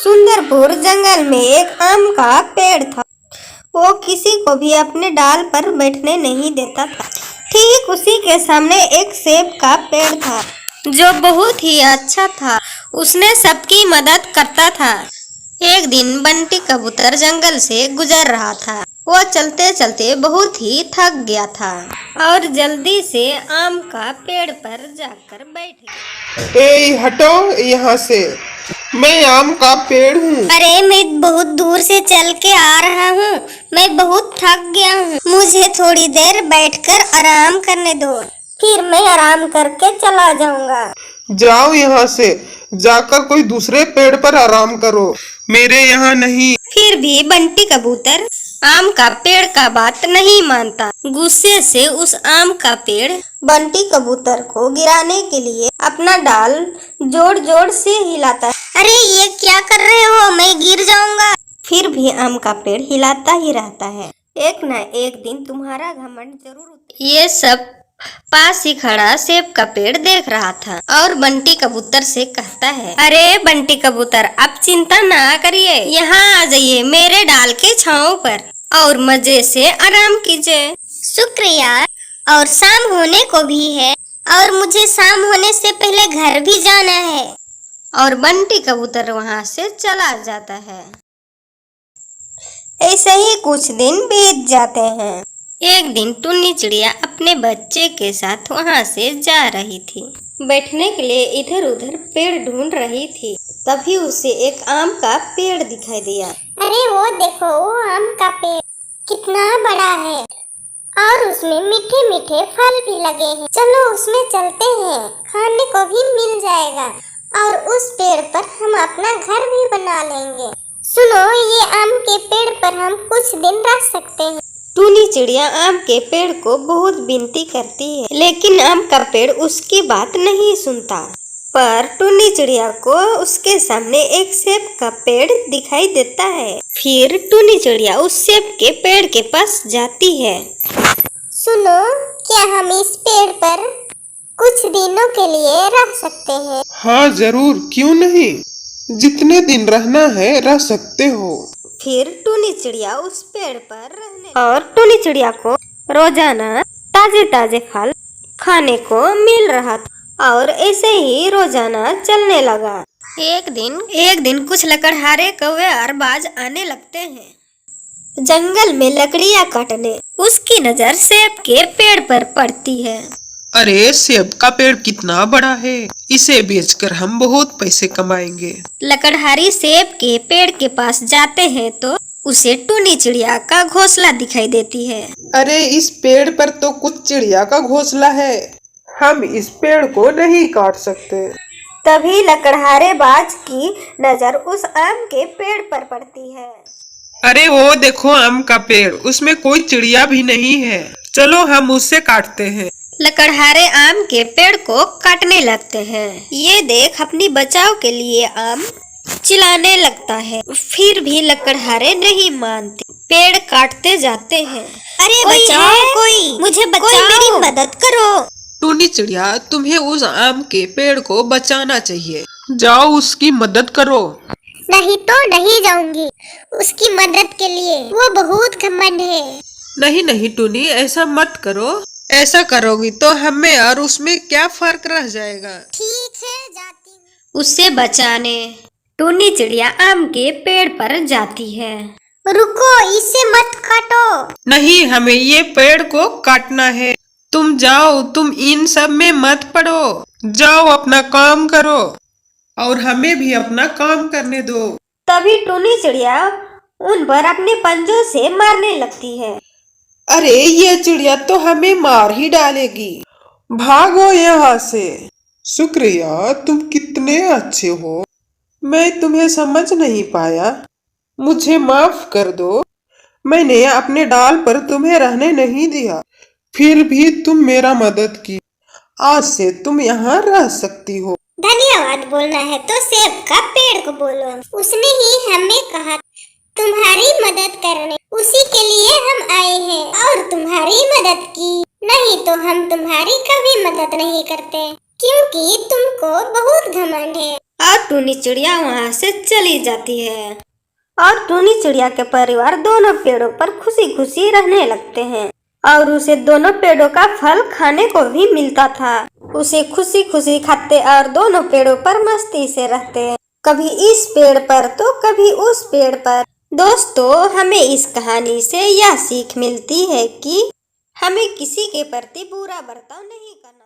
सुंदरपुर जंगल में एक आम का पेड़ था। वो किसी को भी अपने डाल पर बैठने नहीं देता था। ठीक उसी के सामने एक सेब का पेड़ था जो बहुत ही अच्छा था। उसने सबकी मदद करता था। एक दिन बंटी कबूतर जंगल से गुजर रहा था। वो चलते चलते बहुत ही थक गया था और जल्दी से आम का पेड़ पर जाकर बैठ गया। ए हटो यहाँ से, मैं आम का पेड़ हूँ। अरे मैं बहुत दूर से चल के आ रहा हूँ। मैं बहुत थक गया हूँ। मुझे थोड़ी देर बैठकर आराम करने दो, फिर मैं आराम करके चला जाऊंगा। जाओ यहाँ से, जाकर कोई दूसरे पेड़ पर आराम करो, मेरे यहाँ नहीं। फिर भी बंटी कबूतर आम का पेड़ का बात नहीं मानता। गुस्से से उस आम का पेड़ बंटी कबूतर को गिराने के लिए अपना डाल जोर जोर से हिलाता है। अरे ये क्या कर रहे हो, मैं गिर जाऊंगा। फिर भी आम का पेड़ हिलाता ही रहता है। एक न एक दिन तुम्हारा घमंड जरूर। ये सब पास ही खड़ा सेब का पेड़ देख रहा था और बंटी कबूतर से कहता है, अरे बंटी कबूतर, आप चिंता ना करिए, यहाँ आ जाइए मेरे डाल के छांव पर और मजे से आराम कीजिए। शुक्रिया, और शाम होने को भी है और मुझे शाम होने से पहले घर भी जाना है। और बंटी कबूतर वहाँ से चला जाता है। ऐसे ही कुछ दिन बीत जाते हैं। एक दिन टुन्नी चिड़िया अपने बच्चे के साथ वहाँ से जा रही थी। बैठने के लिए इधर उधर पेड़ ढूंढ रही थी। तभी उसे एक आम का पेड़ दिखाई दिया। अरे वो देखो, वो आम का पेड़ कितना बड़ा है और उसमें मीठे मीठे फल भी लगे हैं। चलो उसमें चलते हैं, खाने को भी मिल जाएगा और उस पेड़ पर हम अपना घर भी बना लेंगे। सुनो, ये आम के पेड़ पर हम कुछ दिन रह सकते हैं। टुनी चिड़िया आम के पेड़ को बहुत विनती करती है, लेकिन आम का पेड़ उसकी बात नहीं सुनता। पर टुनी चिड़िया को उसके सामने एक सेब का पेड़ दिखाई देता है। फिर टुनी चिड़िया उस सेब के पेड़ के पास जाती है। सुनो, क्या हम इस पेड़ पर कुछ दिनों के लिए रह सकते हैं? हाँ जरूर, क्यों नहीं, जितने दिन रहना है रह सकते हो। फिर टुनी चिड़िया उस पेड़ पर रहने और टुनी चिड़िया को रोजाना ताजे ताजे फल खाने को मिल रहा था और ऐसे ही रोजाना चलने लगा। एक दिन कुछ लकड़हारे कौवे और बाज आने लगते हैं जंगल में लकड़ियाँ काटने। उसकी नजर सेब के पेड़ पर पड़ती है। अरे सेब का पेड़ कितना बड़ा है, इसे बेचकर हम बहुत पैसे कमाएंगे। लकड़हारी सेब के पेड़ के पास जाते हैं तो उसे टुनी चिड़िया का घोंसला दिखाई देती है। अरे इस पेड़ पर तो कुछ चिड़िया का घोंसला है, हम इस पेड़ को नहीं काट सकते। तभी लकड़हारे बाज की नजर उस आम के पेड़ पर पड़ती है। अरे वो देखो आम का पेड़, उसमें कोई चिड़िया भी नहीं है, चलो हम उससे काटते हैं। लकड़हारे आम के पेड़ को काटने लगते हैं। ये देख अपनी बचाव के लिए आम चिल्लाने लगता है। फिर भी लकड़हारे नहीं मानते, पेड़ काटते जाते हैं। अरे बचाओ, कोई मुझे बचाओ, मेरी मदद करो। टुनी चिड़िया, तुम्हें उस आम के पेड़ को बचाना चाहिए, जाओ उसकी मदद करो। नहीं तो नहीं जाऊंगी उसकी मदद के लिए, वो बहुत घमंड है। नहीं नहीं टुनी, ऐसा मत करो, ऐसा करोगी तो हमें और उसमें क्या फर्क रह जाएगा। ठीक है, जाती हूँ। उससे बचाने टुनी चिड़िया आम के पेड़ पर जाती है। रुको, इसे मत काटो। नहीं, हमें ये पेड़ को काटना है। तुम जाओ, तुम इन सब में मत पड़ो, जाओ अपना काम करो और हमें भी अपना काम करने दो। तभी टुनी चिड़िया उन पर अपने पंजों से मारने लगती है। अरे ये चिड़िया तो हमें मार ही डालेगी, भागो यहाँ से। शुक्रिया, तुम कितने अच्छे हो, मैं तुम्हें समझ नहीं पाया, मुझे माफ कर दो। मैंने अपने डाल पर तुम्हें रहने नहीं दिया, फिर भी तुम मेरा मदद की, आज से तुम यहाँ रह सकती हो। धन्यवाद बोलना है तो सेब का पेड़ को बोलो, उसने ही हमें कहा तुम्हारी मदद करने, उसी के लिए हम आए हैं और तुम्हारी मदद की। नहीं तो हम तुम्हारी कभी मदद नहीं करते, क्योंकि तुमको बहुत घमंड है। और टूनी चिड़िया वहाँ से चली जाती है। और टूनी चिड़िया के परिवार दोनों पेड़ों पर खुशी खुशी रहने लगते हैं और उसे दोनों पेड़ों का फल खाने को भी मिलता था। उसे खुशी खुशी खाते और दोनों पेड़ों पर मस्ती से रहते, कभी इस पेड़ पर तो कभी उस पेड़ पर। दोस्तों, हमें इस कहानी से यह सीख मिलती है कि हमें किसी के प्रति बुरा बर्ताव नहीं करना।